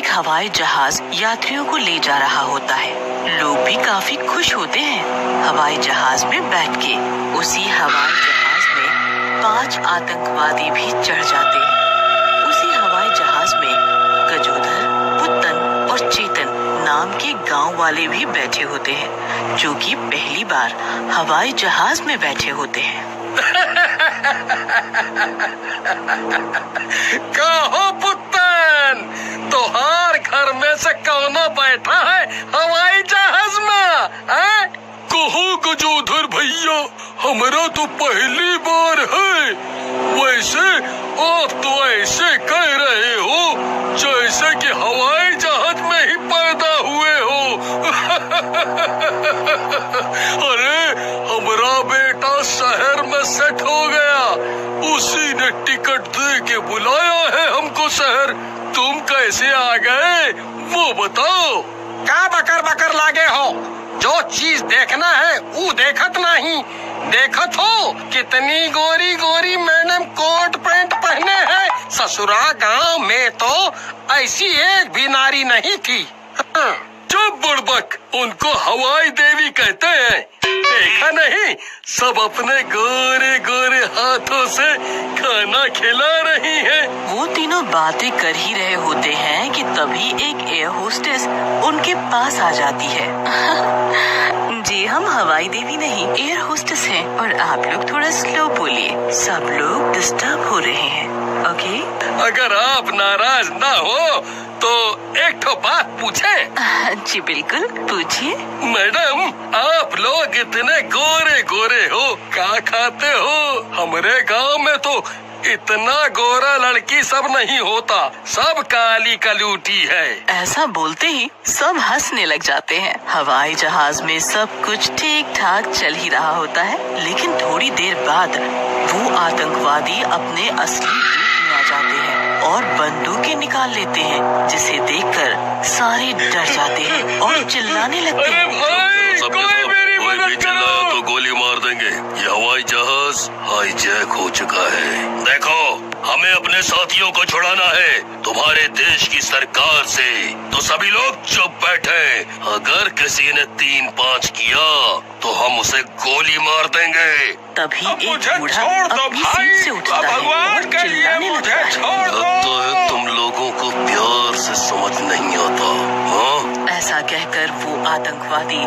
एक हवाई जहाज यात्रियों को ले जा रहा होता है। लोग भी काफी खुश होते हैं हवाई जहाज में बैठ के। उसी हवाई जहाज में 5 आतंकवादी भी चढ़ जाते हैं। उसी हवाई जहाज में गजोधर, पुत्तन और चेतन नाम के गांव वाले भी बैठे होते हैं, जो कि पहली बार हवाई जहाज में बैठे होते हैं। कहो पुत्तन, तोहार घर में से कौनो बैठा है हवाई जहाज में? कहो गजोधर भैया, हमारा तो पहली बार है। वैसे आप तो ऐसे कह रहे हो जैसे कि हवाई जहाज में ही पैदा हुए हो। अरे हमारा बेटा शहर में सेट हो गया, उसी ने टिकट दे के बुलाया है हमको शहर। तुम कैसे आ गए वो बताओ। क्या बकर बकर लागे हो? जो चीज देखना है वो देखत नहीं। देखत हो कितनी गोरी गोरी मैडम कोट पैंट पहने हैं। ससुरा गांव में तो ऐसी एक भी नारी नहीं थी। चुप बुड़बक, उनको हवाई देवी कहते हैं। देखा नहीं, सब अपने गोरे गोरे हाथों से खाना खिला रही हैं। वो तीनों बातें कर ही रहे होते हैं कि तभी एक एयर होस्टेस उनके पास आ जाती है। जी हम हवाई देवी नहीं, एयर होस्टेस हैं और आप लोग थोड़ा स्लो बोलिए, सब लोग डिस्टर्ब हो रहे हैं। ओके? अगर आप नाराज ना हो तो एक ठो बात पूछे? जी बिल्कुल, पूछिए। मैडम, आप लोग इतने गोरे गोरे हो, क्या खाते हो? हमारे गांव में तो इतना गोरा लड़की सब नहीं होता, सब काली कलूटी है। ऐसा बोलते ही सब हंसने लग जाते हैं। हवाई जहाज में सब कुछ ठीक ठाक चल ही रहा होता है, लेकिन थोड़ी देर बाद वो आतंकवादी अपने असली रूप में आ जाते हैं और बंदूकें निकाल लेते हैं, जिसे देखकर सारे डर जाते हैं और चिल्लाने लगते हैं। कोई मेरी मदद करो। तो गोली मार देंगे। ये हवाई जहाज हाईजैक हो चुका है। देखो, हमें अपने साथियों को छुड़ाना है तुम्हारे देश की सरकार से, तो सभी लोग चुप बैठे। अगर किसी ने 3-5 किया तो हम उसे गोली मार देंगे। तभी एक बूढ़ा अपनी सीट से उठता है और चिल्लाने लगता है। लगता है तुम लोगों को प्यार से समझ नहीं आता। हाँ? ऐसा कहकर वो आतंकवादी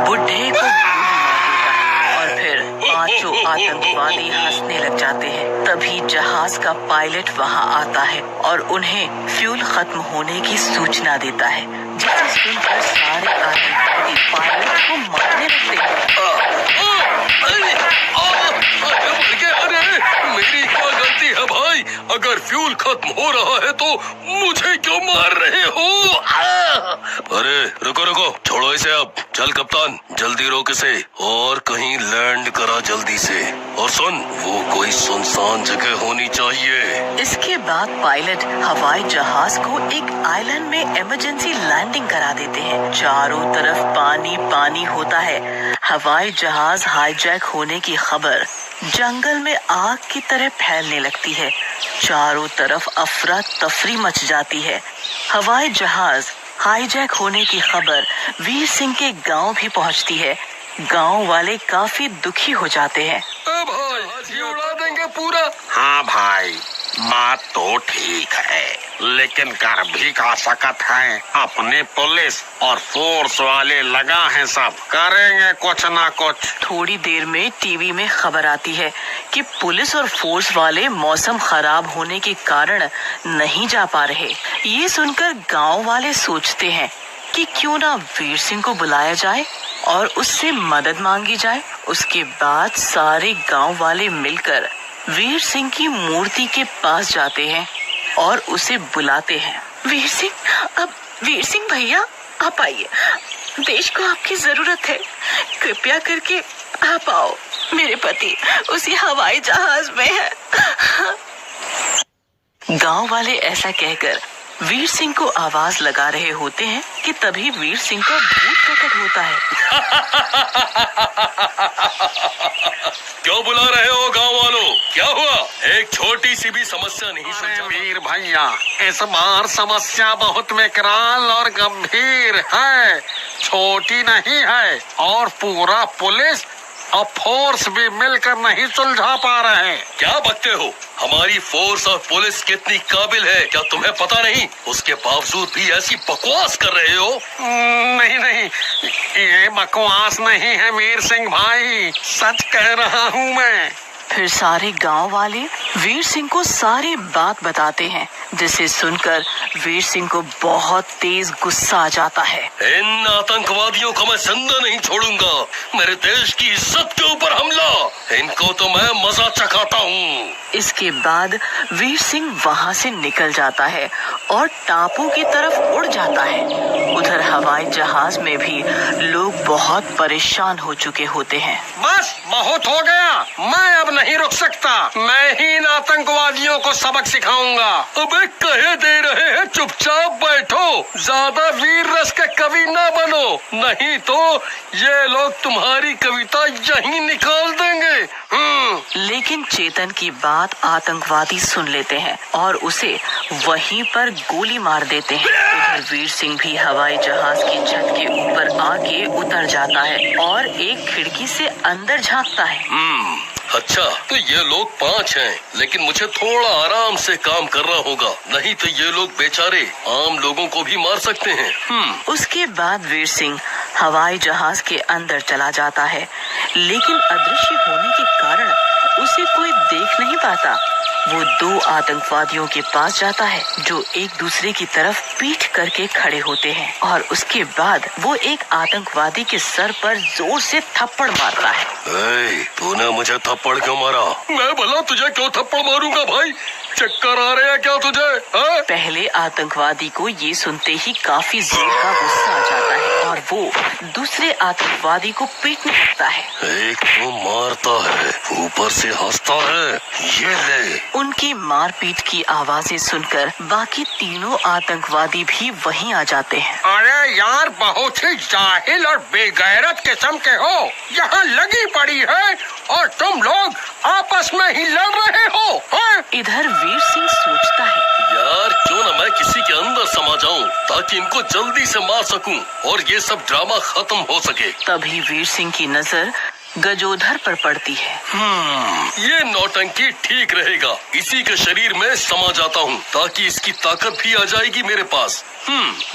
बुढ़े को गोली मार देता है और फिर 5 आतंकवादी हंसने लग जाते हैं। तभी जहाज का पायलट वहाँ आता है और उन्हें फ्यूल खत्म होने की सूचना देता है, जिसे सुनकर सारे आतंकवादी पायलट को मारने लगते हैं। मेरी क्या गलती है भाई? अगर फ्यूल खत्म हो रहा है तो मुझे क्यों मार रहे हो? अरे रुको रुको, छोड़ो इसे अब। चल कप्तान, जल्दी रोक इसे और कहीं लैंड करा जल्दी से। और सुन, वो कोई सुनसान जगह होनी चाहिए। इसके बाद पायलट हवाई जहाज को एक आइलैंड में इमरजेंसी लैंडिंग करा देते हैं। चारों तरफ पानी पानी होता है। हवाई जहाज हाईजैक होने की खबर जंगल में आग की तरह फैलने लगती है। चारों तरफ अफरा तफरी मच जाती है। हवाई जहाज हाईजैक होने की खबर वीर सिंह के गांव भी पहुंचती है। गांव वाले काफी दुखी हो जाते हैं। भाई, उड़ा देंगे पूरा। हाँ भाई, बात तो ठीक है, लेकिन कर भी का सकत है। अपने पुलिस और फोर्स वाले लगा है, सब करेंगे कुछ ना कुछ। थोड़ी देर में टीवी में खबर आती है कि पुलिस और फोर्स वाले मौसम खराब होने के कारण नहीं जा पा रहे। ये सुनकर गांव वाले सोचते हैं कि क्यों ना वीर सिंह को बुलाया जाए और उससे मदद मांगी जाए। उसके बाद सारे गांव वाले मिलकर वीर सिंह की मूर्ति के पास जाते हैं और उसे बुलाते हैं। वीर सिंह भैया, आप आइए, देश को आपकी जरूरत है, कृपया करके आप आओ। मेरे पति उसी हवाई जहाज में है। गांव वाले ऐसा कहकर वीर सिंह को आवाज लगा रहे होते हैं कि तभी वीर सिंह का भूत प्रकट होता है। क्यों बुला रहे हो गांव वालों? क्या हुआ? एक छोटी सी भी समस्या नहीं सुलझा। वीर भैया, इस बार समस्या बहुत विकराल और गंभीर है, छोटी नहीं है। और पूरा पुलिस और फोर्स भी मिलकर नहीं सुलझा पा रहे हैं। क्या बकते हो? हमारी फोर्स और पुलिस कितनी काबिल है, क्या तुम्हें पता नहीं? उसके बावजूद भी ऐसी बकवास कर रहे हो। नहीं नहीं, ये बकवास नहीं है वीर सिंह भाई, सच कह रहा हूँ मैं। फिर सारे गांव वाले वीर सिंह को सारी बात बताते हैं, जिसे सुनकर वीर सिंह को बहुत तेज गुस्सा आ जाता है। इन आतंकवादियों को मैं जिंदा नहीं छोड़ूंगा। मेरे देश की इज्जत के ऊपर हमला, इनको तो मैं मजा चखाता हूँ। इसके बाद वीर सिंह वहां से निकल जाता है और टापू की तरफ उड़ जाता है। उधर हवाई जहाज में भी लोग बहुत परेशान हो चुके होते हैं। बस बहुत हो गया, मैं अब नहीं रुक सकता। मैं ही इन आतंकवादियों को सबक सिखाऊंगा। अबे कहे दे रहे हैं, चुपचाप बैठो, ज्यादा वीर रस के कवि ना बनो, नहीं तो ये लोग तुम्हारी कविता यहीं निकाल देंगे। लेकिन चेतन की बात आतंकवादी सुन लेते हैं और उसे वहीं पर गोली मार देते हैं। उधर वीर सिंह भी हवाई जहाज की छत के ऊपर आके उतर जाता है और एक खिड़की से अंदर झांकता है। अच्छा, तो ये लोग 5 हैं, लेकिन मुझे थोड़ा आराम से काम करना होगा, नहीं तो ये लोग बेचारे आम लोगों को भी मार सकते हैं। उसके बाद वीर सिंह हवाई जहाज के अंदर चला जाता है, लेकिन अदृश्य होने के कारण उसे कोई देख नहीं पाता। वो 2 आतंकवादियों के पास जाता है जो एक दूसरे की तरफ पीठ करके खड़े होते हैं और उसके बाद वो एक आतंकवादी के सर पर जोर से थप्पड़ मारता है। तूने मुझे थप्पड़ क्यों मारा? मैं भला तुझे क्यों थप्पड़ मारूंगा भाई? चक्कर आ रहे हैं क्या तुझे? पहले आतंकवादी को ये सुनते ही काफी जोर का गुस्सा आ जाता है और वो दूसरे आतंकवादी को पीटने लगता है। एक तो मारता है, ऊपर से हंसता है, ये ले। उनकी मारपीट की आवाजें सुनकर बाकी तीनों आतंकवादी भी वहीं आ जाते हैं। अरे यार, बहुत ही जाहिल और बेगैरत किस्म के हो, यहाँ लगी पड़ी है और तुम लोग आपस में ही लड़ रहे हो। इधर वीर सिंह सोचता है, यार क्यों न मैं किसी के अंदर समा जाऊं ताकि इनको जल्दी से मार सकूं और ये सब ड्रामा खत्म हो सके। तभी वीर सिंह की नजर गजोधर पर पड़ती है। ये नौटंकी ठीक रहेगा, इसी के शरीर में समा जाता हूँ ताकि इसकी ताकत भी आ जाएगी मेरे पास।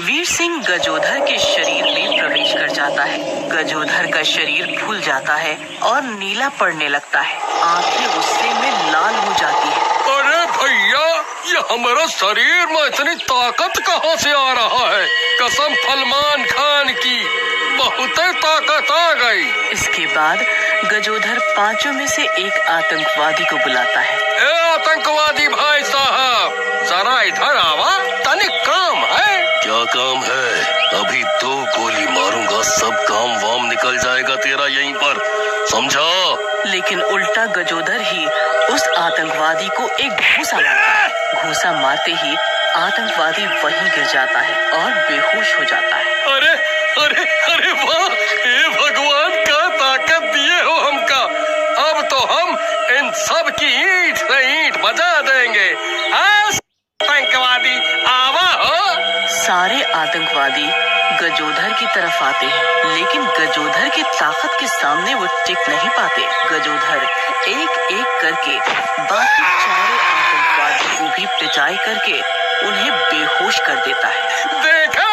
वीर सिंह गजोधर के शरीर में प्रवेश कर जाता है। गजोधर का शरीर फूल जाता है और नीला पड़ने लगता है, आंखें गुस्से में लाल हो जाती है। अरे भैया, ये हमारा शरीर में इतनी ताकत कहाँ से आ रहा है? कसम सलमान खान की, बहुत ताकत आ गई। इसके बाद गजोधर 5 में से एक आतंकवादी को बुलाता है। ए आतंकवादी भाई साहब, जरा इधर आवा, तनिक काम है। क्या काम है? अभी 2 गोली मारूंगा, सब काम वाम निकल जाएगा तेरा यहीं पर, समझा? लेकिन उल्टा गजोधर ही उस आतंकवादी को एक घूंसा मारता है। घूंसा मारते ही आतंकवादी वहीं गिर जाता है और बेहोश हो जाता है। अरे अरे अरे वाह, हे भगवान, क्या ताकत दिए हो हमका। अब तो हम इन सब की ईंट से ईंट बजा देंगे। आतंकवादी आवा हो। सारे आतंकवादी गजोधर की तरफ आते हैं, लेकिन गजोधर की ताकत के सामने वो टिक नहीं पाते। गजोधर एक एक करके बाकी 4 आतंकवादियों को भी पिटाई करके उन्हें बेहोश कर देता है। देखा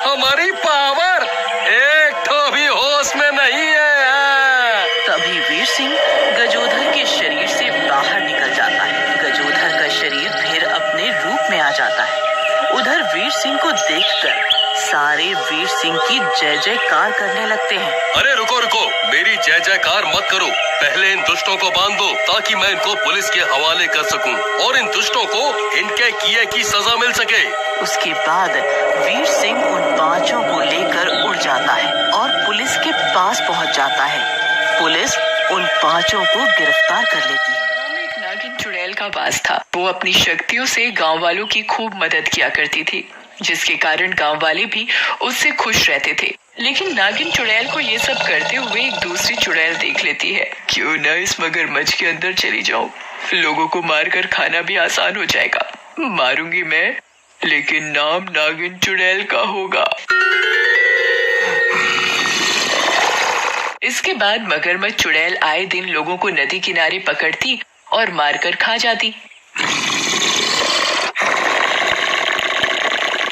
हमारी पावर, एक तो भी होश में नहीं है। तभी वीर सिंह गजोधर के शरीर से बाहर निकल जाता है। गजोधर का शरीर फिर अपने रूप में आ जाता है। उधर वीर सिंह को देखकर सारे वीर सिंह की जय जयकार करने लगते हैं। अरे रुको रुको, मेरी जय जयकार मत करो, पहले इन दुष्टों को बांध दो ताकि मैं इनको पुलिस के हवाले कर सकूं और इन दुष्टों को इनके किए की सजा मिल सके। उसके बाद वीर सिंह उन 5 को लेकर उड़ जाता है और पुलिस के पास पहुंच जाता है। पुलिस उन 5 को गिरफ्तार कर लेती है। एक नागिन चुड़ैल का वास था। वो अपनी शक्तियों से गांव वालों की खूब मदद किया करती थी, जिसके कारण गांव वाले भी उससे खुश रहते थे। लेकिन नागिन चुड़ैल को ये सब करते हुए एक दूसरी चुड़ैल देख लेती है। क्यों न इस मगरमच्छ के अंदर चली जाऊं, लोगों को मारकर खाना भी आसान हो जाएगा। मारूंगी मैं, लेकिन नाम नागिन चुड़ैल का होगा। इसके बाद मगरमच्छ चुड़ैल आए दिन लोगों को नदी किनारे पकड़ती और मारकर खा जाती।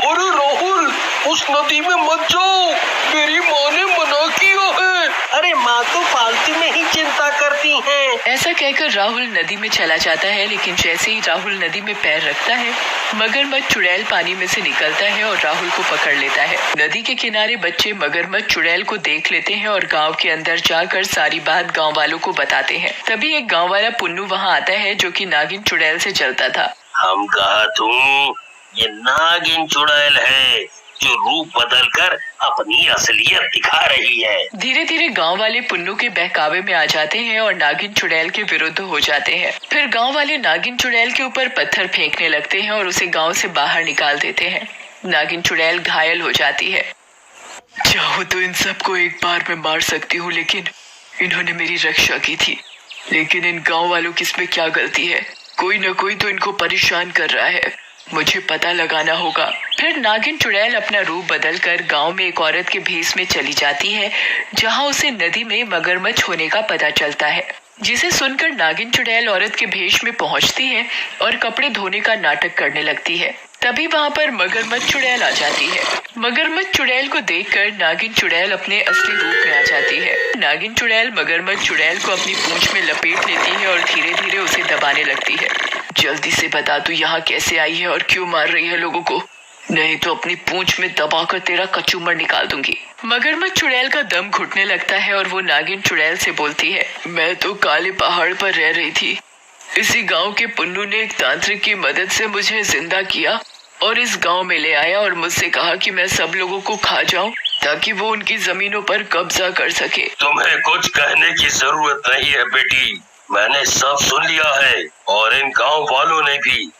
अरे राहुल, उस नदी में मत जाओ, मेरी माँ ने मना किया है। अरे माँ तो फालतू में ही चिंता करती हैं। ऐसा कहकर राहुल नदी में चला जाता है, लेकिन जैसे ही राहुल नदी में पैर रखता है, मगरमच्छ चुड़ैल पानी में से निकलता है और राहुल को पकड़ लेता है। नदी के किनारे बच्चे मगरमच्छ चुड़ैल को देख लेते हैं और गांव के अंदर जाकर सारी बात गांव वालों को बताते हैं। तभी एक गांव वाला पुन्नू वहां आता है, जो कि नागिन चुड़ैल से जलता था। हम कहा तुम, ये नागिन चुड़ैल है जो रूप बदलकर अपनी असलियत दिखा रही है। धीरे धीरे गांव वाले पुन्नू के बहकावे में आ जाते हैं और नागिन चुड़ैल के विरुद्ध हो जाते हैं। फिर गांव वाले नागिन चुड़ैल के ऊपर पत्थर फेंकने लगते हैं और उसे गांव से बाहर निकाल देते हैं। नागिन चुड़ैल घायल हो जाती है। चाहो तो इन सबको एक बार में मार सकती हूँ, लेकिन इन्होंने मेरी रक्षा की थी। लेकिन इन गाँव वालों की इसमें क्या गलती है? कोई न कोई तो इनको परेशान कर रहा है, मुझे पता लगाना होगा। फिर नागिन चुड़ैल अपना रूप बदलकर गांव में एक औरत के भेष में चली जाती है, जहां उसे नदी में मगरमच्छ होने का पता चलता है। जिसे सुनकर नागिन चुड़ैल औरत के भेष में पहुंचती है और कपड़े धोने का नाटक करने लगती है। तभी वहां पर मगरमच्छ चुड़ैल आ जाती है। मगरमच्छ चुड़ैल को देखकर नागिन चुड़ैल अपने असली रूप में आ जाती है। नागिन चुड़ैल मगरमच्छ चुड़ैल को अपनी पूंछ में लपेट लेती है और धीरे धीरे उसे दबाने लगती है। जल्दी से बता तू यहाँ कैसे आई है और क्यों मार रही है लोगों को, नहीं तो अपनी पूंछ में दबाकर तेरा कचूमर निकाल दूंगी। मगरमच्छ चुड़ैल का दम घुटने लगता है और वो नागिन चुड़ैल से बोलती है, मैं तो काले पहाड़ पर रह रही थी। इसी गांव के पुन्नू ने एक तांत्रिक की मदद से मुझे जिंदा किया और इस गांव में ले आया और मुझसे कहा कि मैं सब लोगों को खा जाऊं ताकि वो उनकी जमीनों पर कब्जा कर सके। तुम्हें कुछ कहने की जरूरत नहीं है बेटी, मैंने सब सुन लिया है और इन गांव वालों ने भी।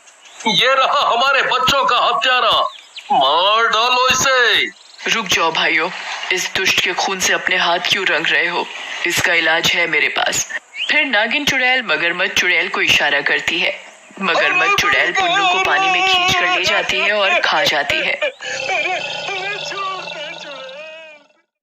ये रहा हमारे बच्चों का हत्यारा, मार डालो इसे। रुक जाओ भाइयों, इस दुष्ट के खून से अपने हाथ क्यों रंग रहे हो? इसका इलाज है मेरे पास। फिर नागिन चुड़ैल मगरमच्छ चुड़ैल को इशारा करती है। मगरमच्छ चुड़ैल पुन्नू को पानी में खींच कर ले जाती है और खा जाती है।